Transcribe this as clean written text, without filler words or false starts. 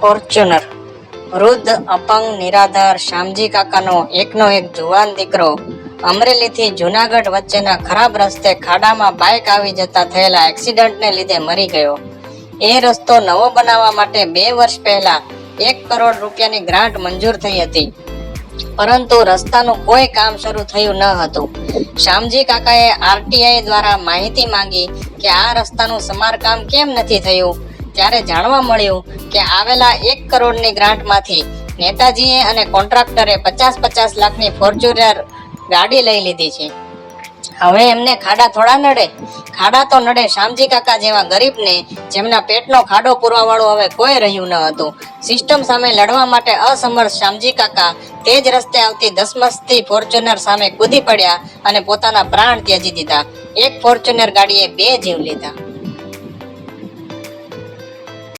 Fortuner. વૃદ્ધ, અપંગ, નિરાધાર શામજી કાકાનો એકનો એક જુવાન દીકરો અમરેલીથી જુનાગઢ વચ્ચેના ખરાબ રસ્તે ખાડામાં બાઇક આવી જતા થયેલા એક્સિડન્ટને લીધે મરી ગયો. એ રસ્તો નવો બનાવવા માટે 2 વર્ષ પહેલા 1 કરોડ રૂપિયાની ગ્રાન્ટ મંજૂર થઈ હતી, પરંતુ રસ્તાનું કોઈ કામ શરૂ થયું ન હતું. શામજી કાકાએ આરટીઆઈ દ્વારા માહિતી માંગી કે આ રસ્તાનું સમારકામ કેમ નથી થયું, ત્યારે જાણવા મળ્યું કે આવેલા 1 કરોડની ગ્રાન્ટમાંથી નેતાજીએ અને કોન્ટ્રાક્ટરે 50-50 લાખની ફોર્ચ્યુનર ગાડી લઈ લીધી છે. હવે એમને ખાડા થોડા નડે? ખાડા તો નડે શામજી કાકા જેવા ગરીબને, જેમના પેટનો ખાડો પૂરવા વાળું હવે કોઈ રહ્યું ન હતું. સિસ્ટમ સામે લડવા માટે અસમર્થ શામજી કાકા તે જ રસ્તે આવતી ધસમસતી ફોર્ચ્યુનર સામે કૂદી પડ્યા અને પોતાના પ્રાણ ત્યજી દીધા. 1 ફોર્ચ્યુનર ગાડીએ 2 જીવ લીધા.